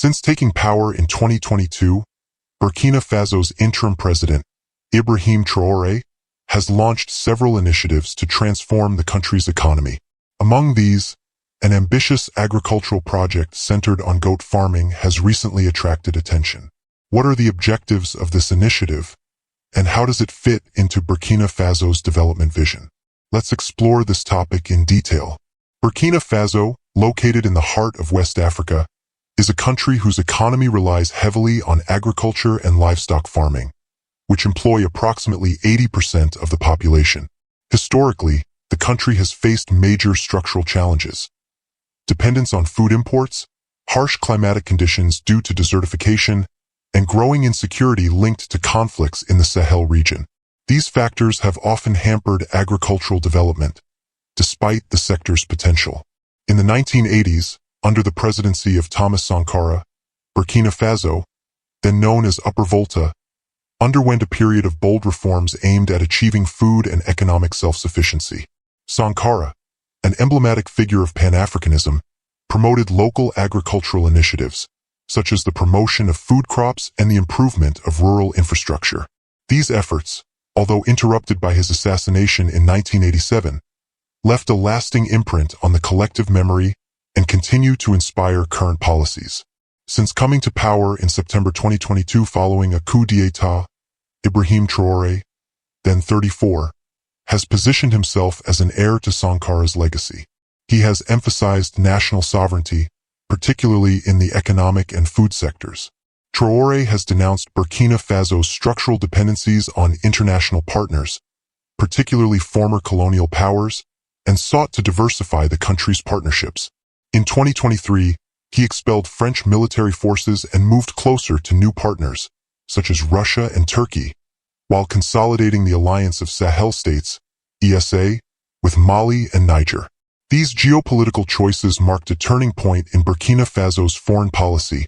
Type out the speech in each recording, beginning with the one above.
Since taking power in 2022, Burkina Faso's interim president, Ibrahim Traoré, has launched several initiatives to transform the country's economy. Among these, an ambitious agricultural project centered on goat farming has recently attracted attention. What are the objectives of this initiative, and how does it fit into Burkina Faso's development vision? Let's explore this topic in detail. Burkina Faso, located in the heart of West Africa, is a country whose economy relies heavily on agriculture and livestock farming, which employ approximately 80% of the population. Historically, the country has faced major structural challenges: dependence on food imports, harsh climatic conditions due to desertification, and growing insecurity linked to conflicts in the Sahel region. These factors have often hampered agricultural development, despite the sector's potential. In the 1980s, under the presidency of Thomas Sankara, Burkina Faso, then known as Upper Volta, underwent a period of bold reforms aimed at achieving food and economic self-sufficiency. Sankara, an emblematic figure of pan-Africanism, promoted local agricultural initiatives, such as the promotion of food crops and the improvement of rural infrastructure. These efforts, although interrupted by his assassination in 1987, left a lasting imprint on the collective memory and continue to inspire current policies. Since coming to power in September 2022 following a coup d'état, Ibrahim Traoré, then 34, has positioned himself as an heir to Sankara's legacy. He has emphasized national sovereignty, particularly in the economic and food sectors. Traoré has denounced Burkina Faso's structural dependencies on international partners, particularly former colonial powers, and sought to diversify the country's partnerships. In 2023, he expelled French military forces and moved closer to new partners, such as Russia and Turkey, while consolidating the alliance of Sahel states, ESA, with Mali and Niger. These geopolitical choices marked a turning point in Burkina Faso's foreign policy,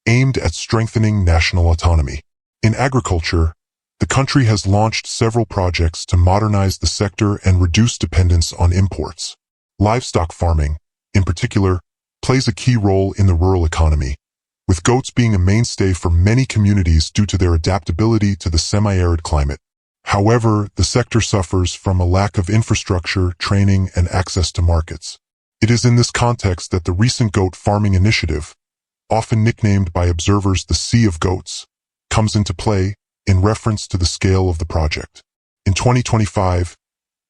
aimed at strengthening national autonomy. In agriculture, the country has launched several projects to modernize the sector and reduce dependence on imports. Livestock farming, in particular, plays a key role in the rural economy, with goats being a mainstay for many communities due to their adaptability to the semi-arid climate. However, the sector suffers from a lack of infrastructure, training, and access to markets. It is in this context that the recent goat farming initiative, often nicknamed by observers the Sea of Goats, comes into play in reference to the scale of the project. In 2025,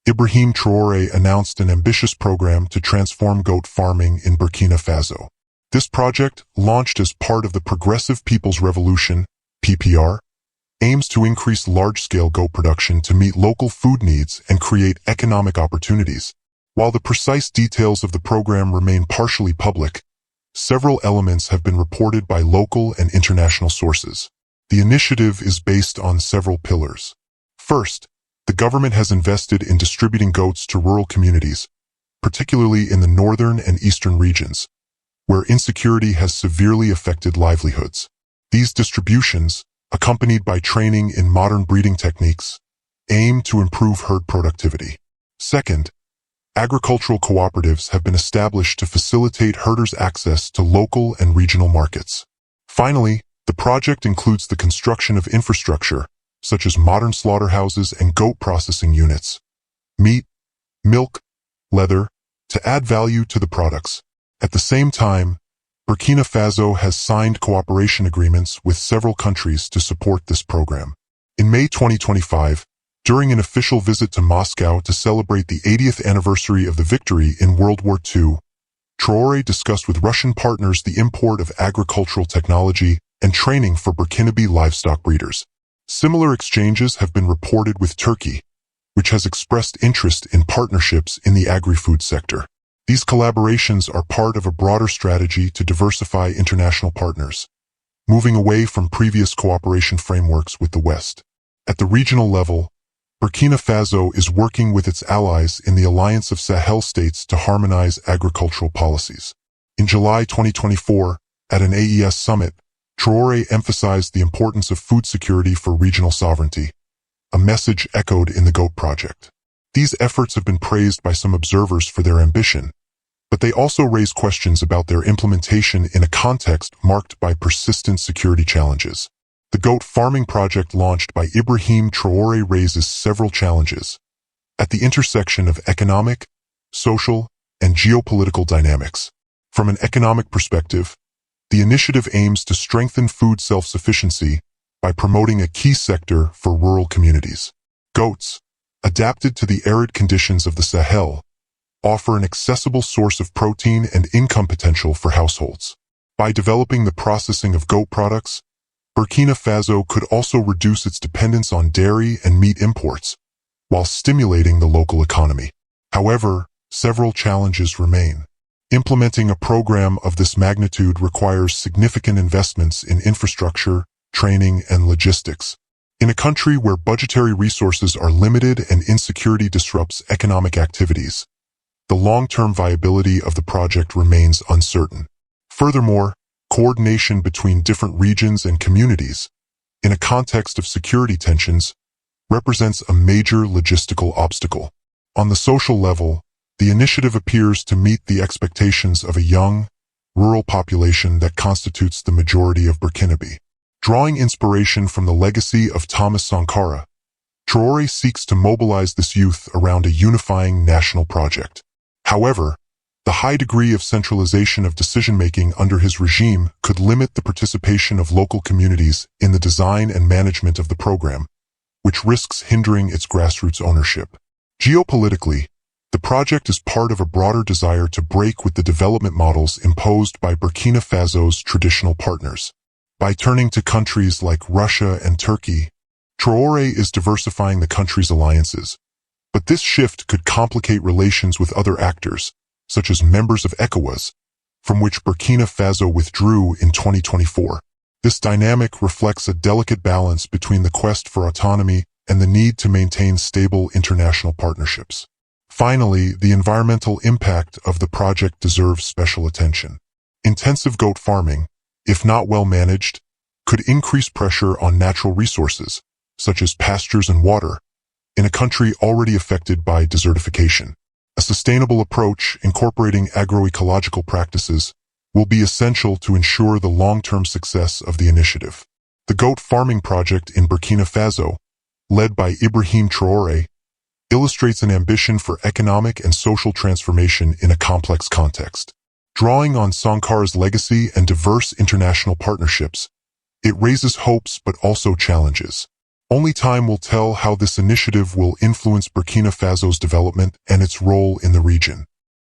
Ibrahim Traoré announced an ambitious program to transform goat farming in Burkina Faso. This project, launched as part of the Progressive People's Revolution, PPR, aims to increase large-scale goat production to meet local food needs and create economic opportunities. While the precise details of the program remain partially public, several elements have been reported by local and international sources. The initiative is based on several pillars. First, the government has invested in distributing goats to rural communities, particularly in the northern and eastern regions, where insecurity has severely affected livelihoods. These distributions, accompanied by training in modern breeding techniques, aim to improve herd productivity. Second, agricultural cooperatives have been established to facilitate herders' access to local and regional markets. Finally, the project includes the construction of infrastructure, such as modern slaughterhouses and goat processing units, meat, milk, leather, to add value to the products. At the same time, Burkina Faso has signed cooperation agreements with several countries to support this program. In May 2025, during an official visit to Moscow to celebrate the 80th anniversary of the victory in World War II, Traoré discussed with Russian partners the import of agricultural technology and training for Burkinabe livestock breeders. Similar exchanges have been reported with Turkey, which has expressed interest in partnerships in the agri-food sector. These collaborations are part of a broader strategy to diversify international partners, moving away from previous cooperation frameworks with the West. At the regional level, Burkina Faso is working with its allies in the Alliance of Sahel states to harmonize agricultural policies. In July 2024, at an AES summit, Traoré emphasized the importance of food security for regional sovereignty, a message echoed in the GOAT project. These efforts have been praised by some observers for their ambition, but they also raise questions about their implementation in a context marked by persistent security challenges. The goat farming project launched by Ibrahim Traore raises several challenges at the intersection of economic, social, and geopolitical dynamics. From an economic perspective, the initiative aims to strengthen food self-sufficiency by promoting a key sector for rural communities. Goats, adapted to the arid conditions of the Sahel, offer an accessible source of protein and income potential for households. By developing the processing of goat products, Burkina Faso could also reduce its dependence on dairy and meat imports, while stimulating the local economy. However, several challenges remain. Implementing a program of this magnitude requires significant investments in infrastructure, training, and logistics. In a country where budgetary resources are limited and insecurity disrupts economic activities, the long-term viability of the project remains uncertain. Furthermore, coordination between different regions and communities, in a context of security tensions, represents a major logistical obstacle. On the social level, the initiative appears to meet the expectations of a young, rural population that constitutes the majority of Burkina Faso. Drawing inspiration from the legacy of Thomas Sankara, Traoré seeks to mobilize this youth around a unifying national project. However, the high degree of centralization of decision-making under his regime could limit the participation of local communities in the design and management of the program, which risks hindering its grassroots ownership. Geopolitically, the project is part of a broader desire to break with the development models imposed by Burkina Faso's traditional partners. By turning to countries like Russia and Turkey, Traoré is diversifying the country's alliances. But this shift could complicate relations with other actors, such as members of ECOWAS, from which Burkina Faso withdrew in 2024. This dynamic reflects a delicate balance between the quest for autonomy and the need to maintain stable international partnerships. Finally, the environmental impact of the project deserves special attention. Intensive goat farming, if not well managed, could increase pressure on natural resources, such as pastures and water, in a country already affected by desertification. A sustainable approach incorporating agroecological practices will be essential to ensure the long-term success of the initiative. The goat farming project in Burkina Faso, led by Ibrahim Traore, illustrates an ambition for economic and social transformation in a complex context. Drawing on Sankara's legacy and diverse international partnerships, it raises hopes but also challenges. Only time will tell how this initiative will influence Burkina Faso's development and its role in the region.